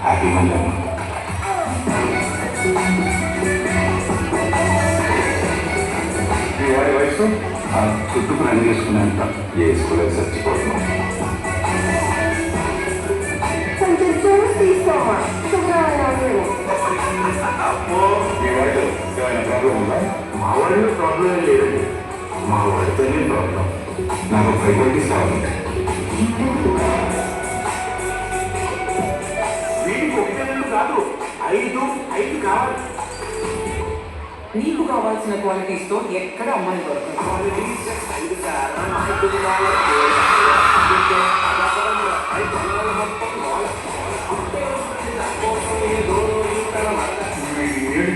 Happy Monday. మీ వాడి వయసు చుట్టూ రన్ చేసుకునేంత ఏ స్కూల్ చచ్చిపోతున్నాం. కొంచెం చూసి తీసుకోమా అమ్మో మీ వాడు ఏమైనా ప్రాబ్లం ఉందా? మా వాడిలో ప్రాబ్లం ఏం లేదండి, మా వాడితోనే ప్రాబ్లం. నాకు 5 కావాలి. వీడికి 1 కాదు 5 కావాలి. నీకు కావాల్సిన క్వాలిటీస్తో ఎక్కడ అమ్మాయి దొరకదు.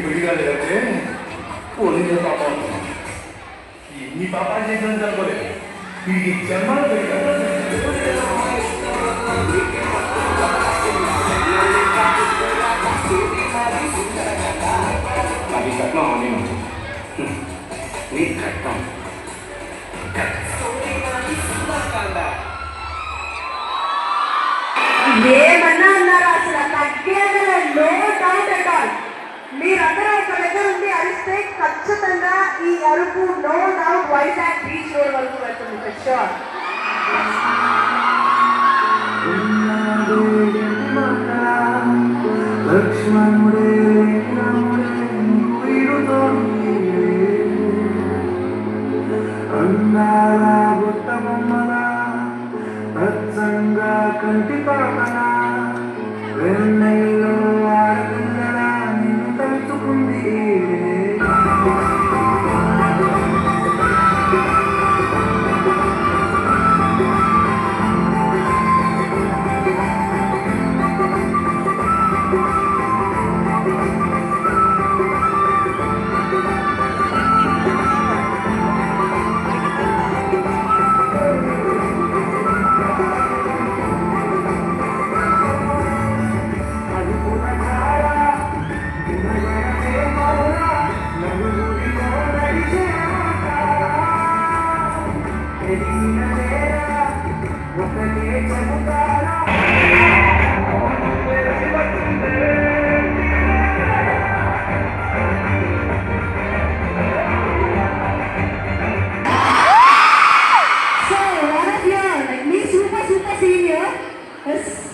పెరిగాలంటే ఎన్ని పాపాలు చేసిన అనుకోలేదు. వీడికి జన్మలో పెరిగాడు. అది కట్నం నేను నీ కట్నం ఏమన్నా అన్నారా? అసలు తగ్గేది నో డౌట్ అట్ ఆల్. మీరందరూ ఒక దగ్గర ఉండి అరిస్తే ఖచ్చితంగా ఈ అరుపు no doubt Vizag beach road వరకు వెళ్తుంది ఫర్ షూర్. లక్ష్మణుడే అందాల గుట్ట బొమ్మల పచ్చంగా కంటి పాపన వెన్నెల్లో ఆడపిల్లల నిన్ను తలుచుకుంది.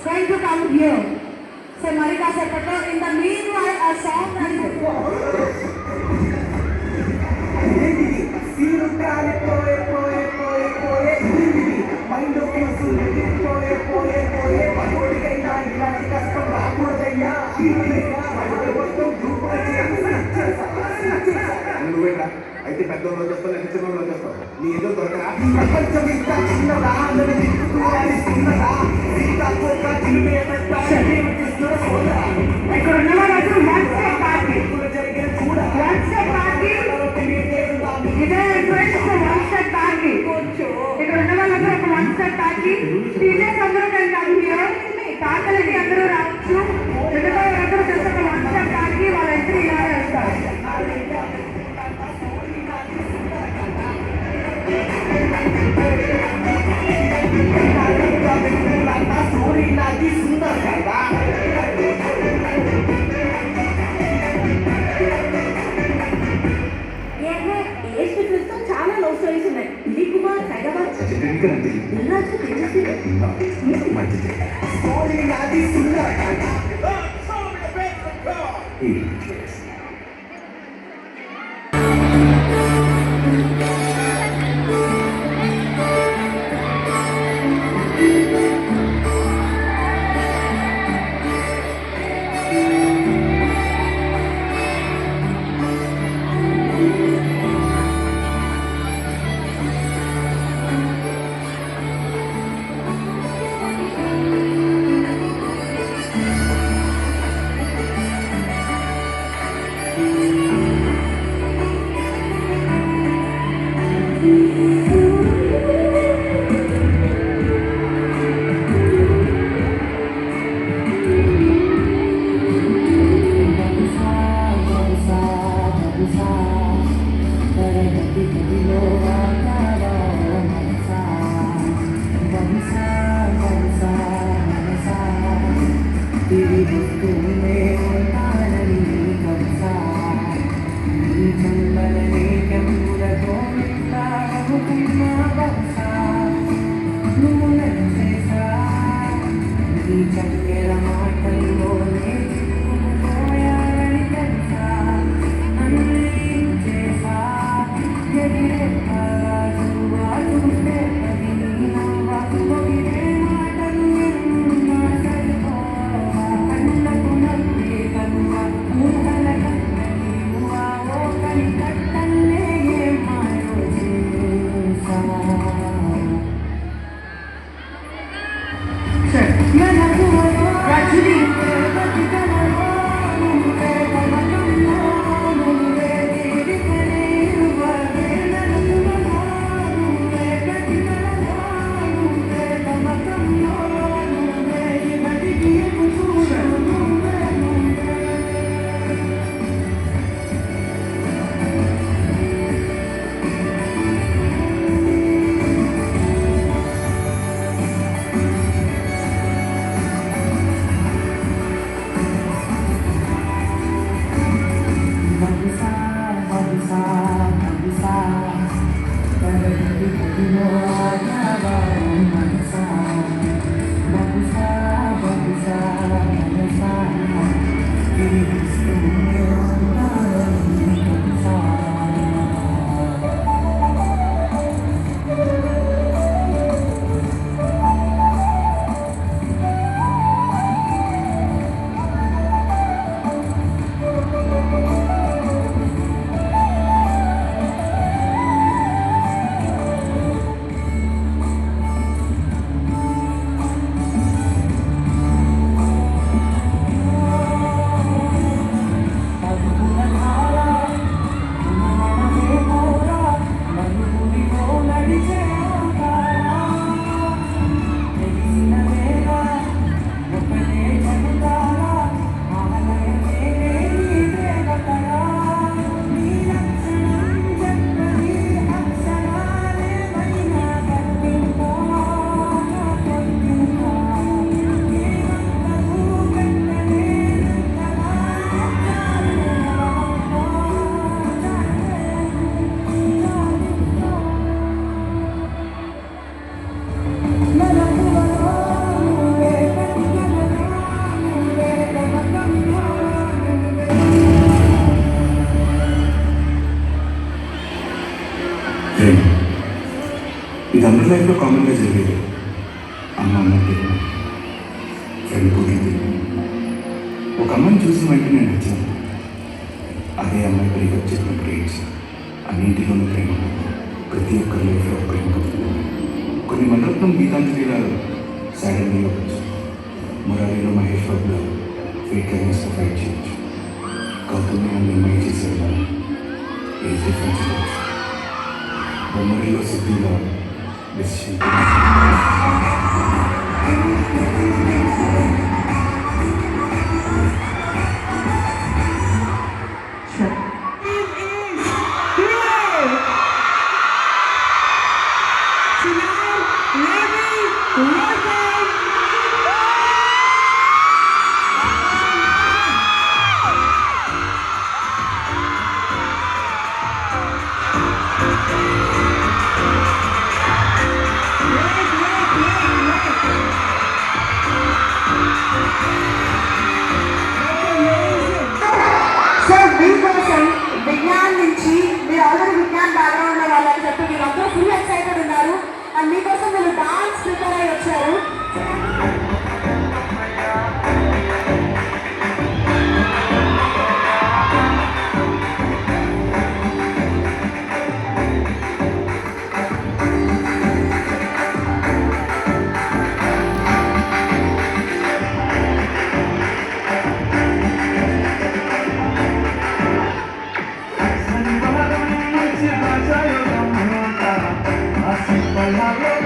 Going to come here. So Marika Seppato, in the meanwhile, a song that అయితే పెద్దవాళ్ళు చేస్తావు లేకపోతే చిన్నవాళ్ళు చేస్తావు. నీ ఏదో దొరకరా ప్రపంచం ఇంకా చిన్నదా ఇక్కడ ఉన్న వాళ్ళందరూ వన్ స్టెప్ పార్టీ ఇదే ఫ్రెండ్స్ వన్ స్టెప్ పార్టీ. ఇక్కడ ఉన్న వాళ్ళందరూ ఒక వన్ స్టెప్ పార్టీ. టీచర్స్ అందరూ కలిసి తాతలకి అందరూ రావచ్చు. మిగతా వాళ్ళందరూ జస్ట్ ఒక వన్ స్టెప్ పార్టీ. వాళ్ళ ఎంట్రీ ఇలా వెళ్తారు. చాలా లవ్ స్టోరీస్ ఉన్నాయి. దిలీప్ కుమార్, హైదరాబాద్ తిరిగిస్తూనే ఉంటానని కలుసా నీ చందనని కెంపులతో నిండాలనుకున్నా బహుశా నువ్వు నచ్చేసా నీ చక్కెర మాటల్లోనే చిక్కుకుపోయాలని తెలుసా చేసా ఎగిరే రాజువా చూస్తే అది నీ నవ్వా పొగిడే మాటలు ఎన్నున్నా సరిపోవా కళ్ళకు నవ్వే కనువ ఊహల కన్నీవా ఓ కని కట్టల్లే ఏ మాయో చేసా రజనీ ఇది అందరి లైఫ్లో కామన్గా జరిగేది. అమ్మ అన్నట్టు ఫ్రెండ్ పుట్టింది. ఒక అమ్మాయిని చూసిన వెంటనే నేను నచ్చాను. అదే అమ్మాయి బ్రేకప్ చెప్పినప్పుడు ఏడ్చాను. అన్నింటిలోనూ ప్రేమ ఉంటుంది. ప్రతి ఒక్కరి లైఫ్లో ప్రేమ ఉంటుంది. కొన్ని మణరత్నం గీతాంజలిగా సైలెంట్గా వచ్చు. మురారిలో మహేష్ బాబులో ఫేక్ అగేన్స్ట్ ఫైట్ చేయొచ్చు. గౌతమి అని అమ్మాయి చేసేలా ఏ డిఫరెన్స్ చేయొచ్చు. బొమ్మరిలో సిద్ధిలో డెసిషన్ విజ్ఞాన్ నుంచి మీరు ఆల్రెడీ విజ్ఞాన్ బ్యాక్గ్రౌండ్ లో వాళ్ళని చెప్పి మీరందరూ ఫుల్ ఎక్సైటెడ్ ఉన్నారు. అండ్ మీకోసం మీరు డాన్స్ ప్రిపేర్ అయ్యి వచ్చారు. Así palabras,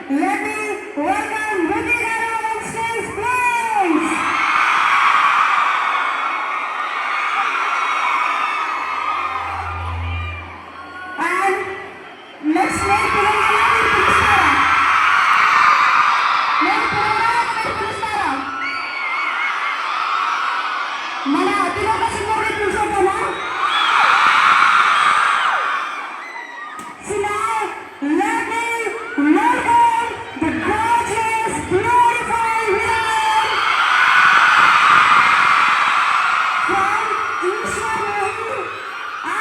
let me welcome Rudy Garu on stage, please. And next make పిలుస్తారా? పిలుస్తారా? మన అతిలోక సింహుడిని పిలుచుకుంటామా? So now, let me welcome the gorgeous, beautiful women from Isha movie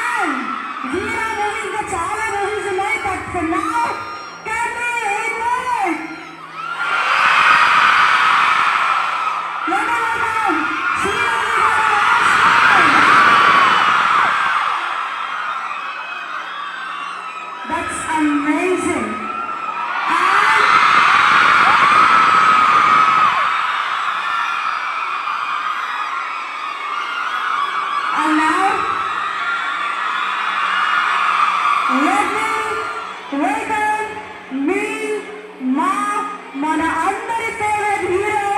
and Veera movie. ఇంకా చాలా movies ఉన్నాయి, but for now, can we invite? Let me welcome Sridevi garu on stage. That's amazing. And now, let me welcome me, మన అందరి favourite hero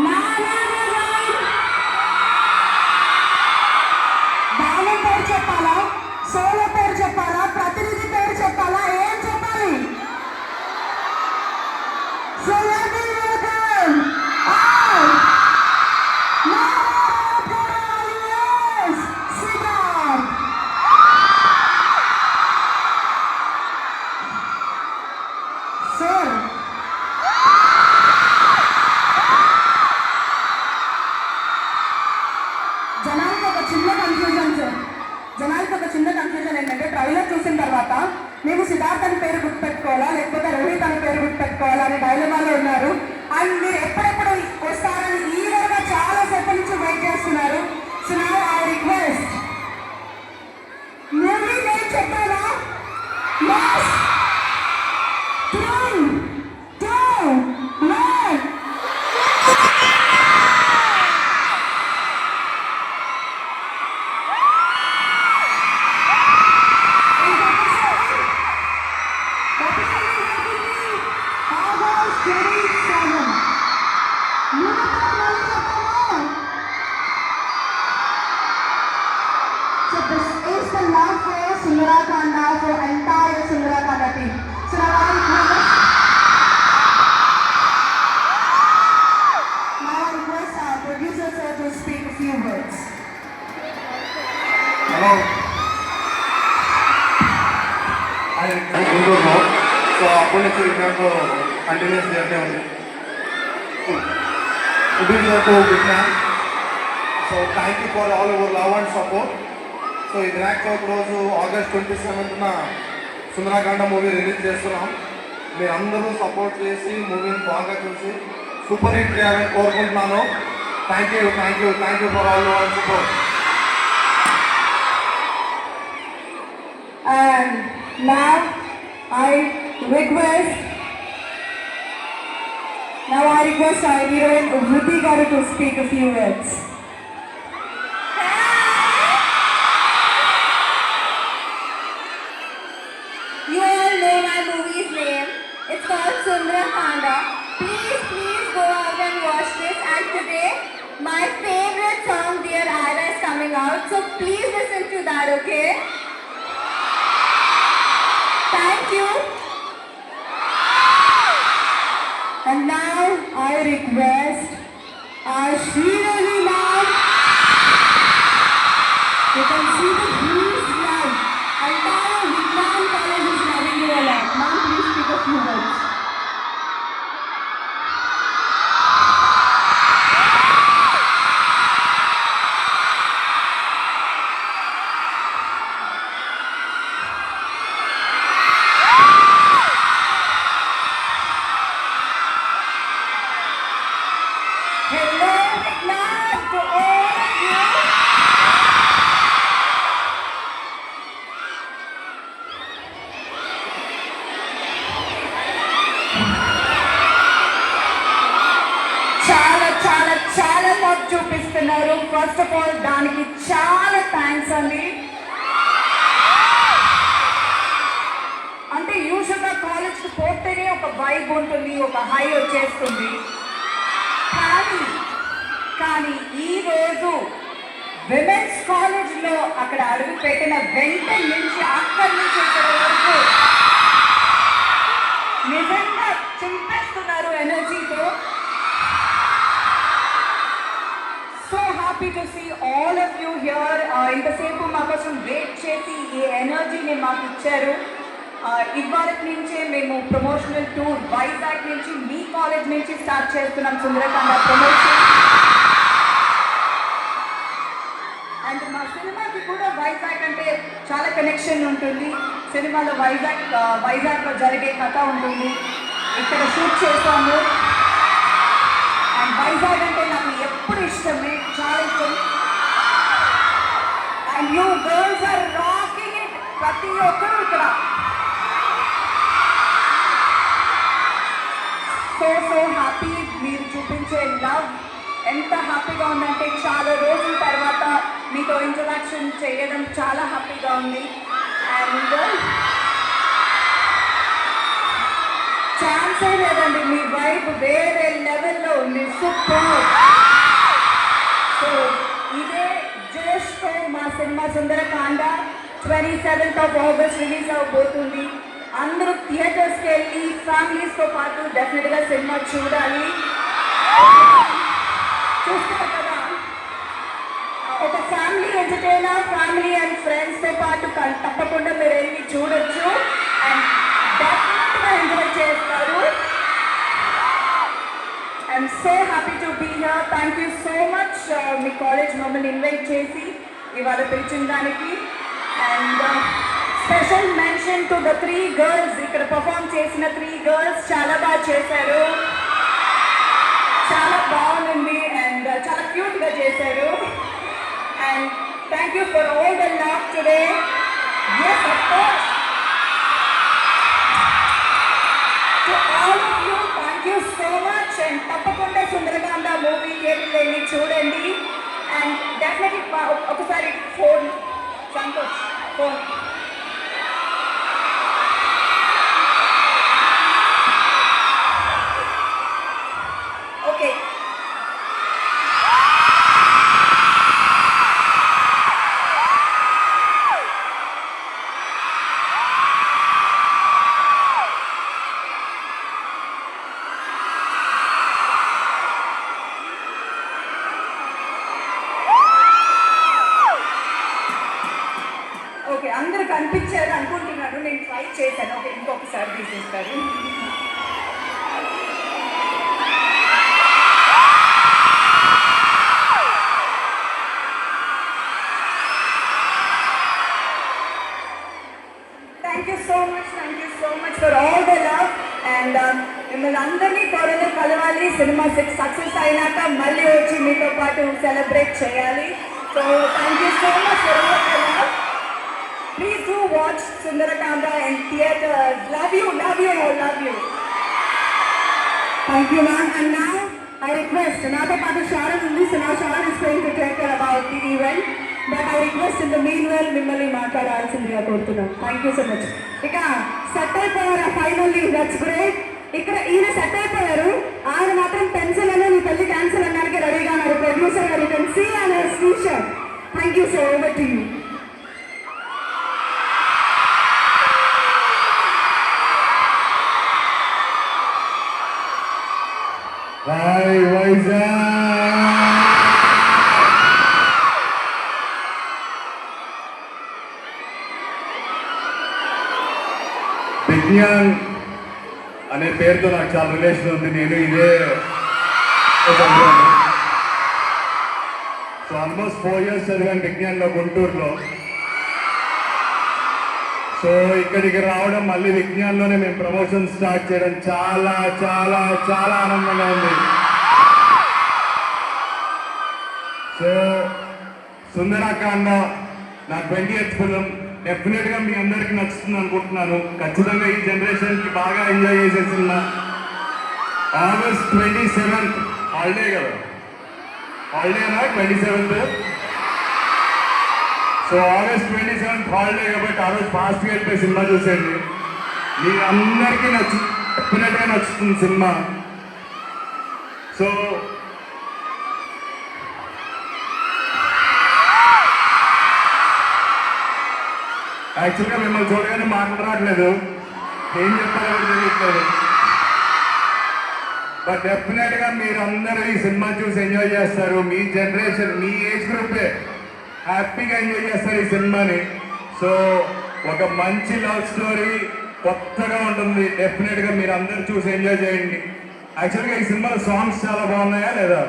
Narayana. బాలం పేరు చెప్పాలా, solo పేరు చెప్పాలా, ప్రతినిధి పేరు చెప్పాలా, ఏం చెప్పాలి? So let me welcome Siddharth. Sir, జనానికి ఒక చిన్న కన్ఫ్యూజన్ సార్. జనానికి ఒక చిన్న కన్ఫ్యూజన్ ఏంటంటే ట్రైలర్ చూసిన తర్వాత మేము సిద్ధార్థ్ అని పేరు గుర్తుపెట్టుకోవాలా లేకపోతే రోహిత్ అని పేరు గుర్తుపెట్టుకోవాలా అనే డైలమాలో ఉన్నారు. అండ్ మీరు ఎప్పుడెప్పుడు వస్తారని ఈగర్గా చాలా సేపటి నుంచి వెయిట్ చేస్తున్నారు. So now I request, movie name చెప్పాలా? Yes. 3, 2, 1. So this is the love for Sundarakanda, for entire Sundarakanda team. So now I request our producer sir to speak a few words. Hello అది గుంటూరులో. So అప్పటి నుంచి విజ్ఞాన్తో continuous journey ఉంది. To Vignan. So thank you for all your love and support. So ఈ వినాయక చవితి రోజు August 27న Sundarakanda movie release చేస్తున్నాం. మీరు అందరూ సపోర్ట్ చేసి మూవీని బాగా చూసి సూపర్ హిట్ చేయాలని కోరుకుంటున్నాను. Thank you for all your support. And now I request our heroine Rudy Garu to speak a few words. You all know my movie's name. It's called Sundarakanda. Please go out and watch this. And today, my favorite song, Dear Ira, is coming out. So please listen to that, okay? Thank you. And now I request our Sridevi ma'am. You can see the huge love. Entire Vignan College is loving you a lot. Ma'am, please speak a few words. Hello, Vignan, to all of you. చాలా మాకు చూపిస్తున్నారు. First of all దానికి చాలా thanks అండి. అంటే యూజువల్గా కాలేజ్కి పోతేనే ఒక వైబ్ ఉంటుంది, ఒక హై వచ్చేస్తుంది. కానీ ఈరోజు విమెన్స్ కాలేజ్లో అక్కడ అడుగు పెట్టిన వెంటనే నుంచి అక్కడి నుంచి ఇక్కడ వరకు నిజంగా చింపేస్తున్నారు ఎనర్జీతో. So happy to see all of you here. ఇంతసేపు మా కోసం వెయిట్ చేసి ఈ ఎనర్జీని మాకు ఇచ్చారు. ఇవాళ నుంచే మేము ప్రమోషనల్ టూర్ వైజాగ్ నుంచి మీ కాలేజ్ నుంచి స్టార్ట్ చేస్తున్నాం సుందరకాండ ప్రమోషన్. అండ్ మా సినిమాకి కూడా వైజాగ్ అంటే చాలా కనెక్షన్ ఉంటుంది. సినిమాలో వైజాగ్లో జరిగే కథ ఉంటుంది, ఇక్కడ షూట్ చేస్తాము. అండ్ వైజాగ్ అంటే నాకు ఎప్పుడు ఇష్టమే, చాలా ఇష్టం. And you girls are rocking it, ప్రతి ఒక్కరు ఇక్కడ సో హ్యాపీ. మీరు చూపించే లవ్ ఎంత హ్యాపీగా ఉందంటే చాలా రోజుల తర్వాత మీతో ఇంటరాక్షన్ చేయడం చాలా హ్యాపీగా ఉంది. అండ్ ఛాన్సే లేదండి, మీ వైబ్ వేరే లెవెల్లో ఉంది, సూపర్. సో ఇదే జోష్తో మా సినిమా Sundarakanda 27th of August release అవబోతుంది. అందరూ థియేటర్స్కి వెళ్ళి ఫ్యామిలీస్తో పాటు డెఫినెట్గా సినిమా చూడాలి. చూస్తారు కదా, ఒక ఫ్యామిలీ ఎంటర్టైనర్, ఫ్యామిలీ అండ్ ఫ్రెండ్స్తో పాటు తప్పకుండా మీరు వెళ్ళి చూడొచ్చు అండ్ డెఫినెట్గా ఎంజాయ్ చేస్తారు. I'm so happy to be here. Thank you so much మీ కాలేజ్ మమ్మల్ని ఇన్వైట్ చేసి ఇవాళ పిలిచిన దానికి. And special mention to the 3 girls, ఇక్కడ పర్ఫామ్ చేసిన 3 girls చాలా బాగా చేశారు, చాలా బాగుంది అండ్ చాలా క్యూట్గా చేశారు. And thank you for all the love today. Yes of course to all of you, thank you so much. And తప్పకుండా సుందరకాండ మూవీ థియేటర్కి వెళ్ళి చూడండి. అండ్ డెఫినెట్లీ ఒకసారి phone Santosh phone okay. Okay, అందరూ కనిపించారు అనుకుంటున్నాను, నేను ట్రై చేశాను. ఓకే, ఇంకొకసారి తీసేస్తారు. Thank you so much for all the love. And మిమ్మల్ని అందరినీ త్వరలో కలవాలి. సినిమా సక్సెస్ అయినాక మళ్ళీ వచ్చి మీతో పాటు సెలబ్రేట్ చేయాలి. So thank you so much for all the love. Please do watch Sundarakanda in theatre. Love you. Thank you ma'am. And now I request, నాతో పాటు షారన్ ఉంది. సో నా Sharon is going to take care about the event. But I request in the mean well మిమ్మల్ని మాట్లాడాల్సిందిగా కోరుతున్నాం. Thank you so much. ఇక set అయిపోయారు finally, that's great. ఇక్కడ ఈయన సెట్ అయిపోయారు, ఆయన మాత్రం పెన్సిల్ అనే మీ పెళ్లి క్యాన్సిల్ అనడానికి రెడీగా ఉన్నారు. ప్రొడ్యూసర్ గారు, you can see and t-shirt. Thank you. So over to you. Hi, Vizag! Vignan అనే పేరుతో నాకు చాలా రిలేషన్ ఉంది. నేను ఇదే సో ఆల్మోస్ట్ 4 years చదివాను విజ్ఞాన్లో, గుంటూరులో. సో ఇక్కడికి రావడం, మళ్ళీ విజ్ఞాన్లోనే మేము ప్రమోషన్ స్టార్ట్ చేయడం చాలా చాలా చాలా ఆనందంగా ఉంది. సో సుందరకాండ నా 20th ఫిలిం. డెఫినెట్గా మీ అందరికీ నచ్చుతుంది అనుకుంటున్నాను. ఖచ్చితంగా ఈ జనరేషన్కి బాగా ఎంజాయ్ చేసే సినిమా. August 27th హాలిడే కదా, హాలిడేనా 27th? So August 27th holiday కాబట్టి ఆ రోజు ఫాస్ట్గా వెళ్ళిపోయి సినిమా చూసేయండి. మీ అందరికీ చెప్పినట్టుగా నచ్చుతుంది సినిమా. సో యాక్చువల్గా మిమ్మల్ని చూడగానే మాటలు రావట్లేదు, ఏం చెప్పాలో కూడా తెలియట్లేదు. బట్ డెఫినెట్గా మీరందరూ ఈ సినిమా చూసి ఎంజాయ్ చేస్తారు. మీ జనరేషన్, మీ ఏజ్ గ్రూపే హ్యాపీగా ఎంజాయ్ చేస్తారు ఈ సినిమాని. సో ఒక మంచి లవ్ స్టోరీ, కొత్తగా ఉంటుంది. డెఫినెట్గా మీరు అందరూ చూసి ఎంజాయ్ చేయండి. యాక్చువల్గా ఈ సినిమాలో సాంగ్స్ చాలా బాగున్నాయా లేదా?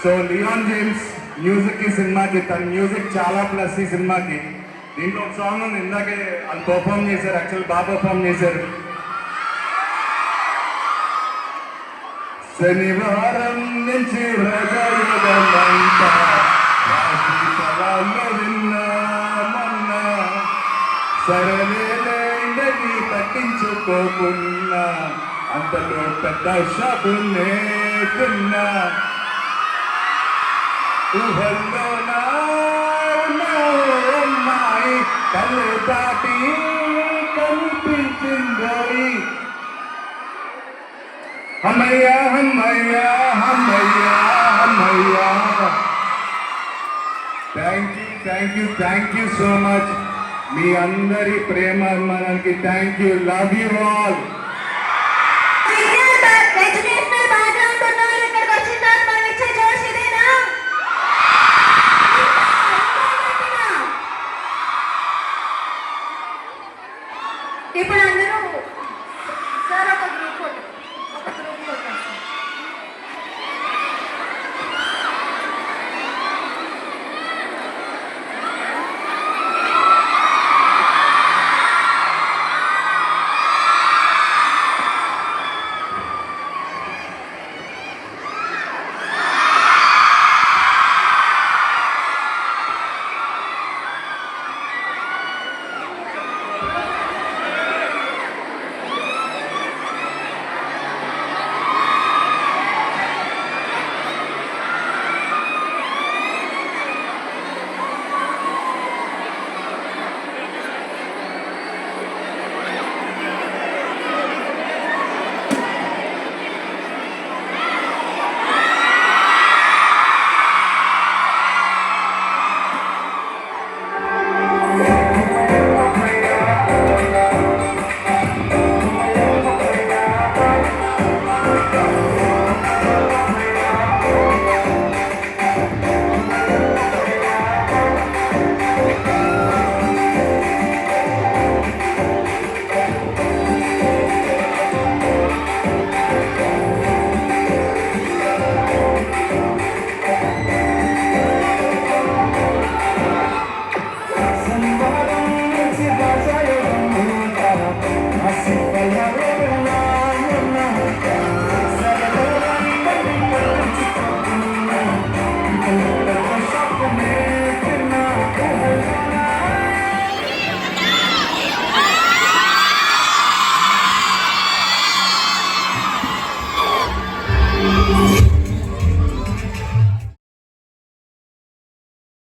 సో లియాన్ జేమ్స్ మ్యూజిక్ ఈ సినిమాకి, తన మ్యూజిక్ చాలా ప్లస్ ఈ సినిమాకి. దీంట్లో ఒక సాంగ్ ఉంది, ఇందాకే వాళ్ళు పర్ఫామ్ చేశారు, యాక్చువల్ బాగా పర్ఫామ్ చేశారు. శనివారం నుంచి రజయుగమంట రాత్రి కళల్లో విన్నా మొన్న, సరలేని పట్టించుకోకున్నా అంతలో పెద్ద షాపు నేతున్నా, ఊహల్లో నా అమ్మాయి కళ్ళు దాటి కనిపించిందోయి. అమ్మయ్యా అమ్మయ్యా అమ్మయ్యా అమ్మయ్యా. Thank you so much. మీ అందరి ప్రేమ అభిమానానికి thank you. Love you all. Educational background ఉన్న వాళ్ళు ఇక్కడికి వచ్చిన తర్వాత మనం ఇచ్చే జోష్ ఇదేనా? ఇప్పుడు అందరూ సార్ ఒక గ్రూప్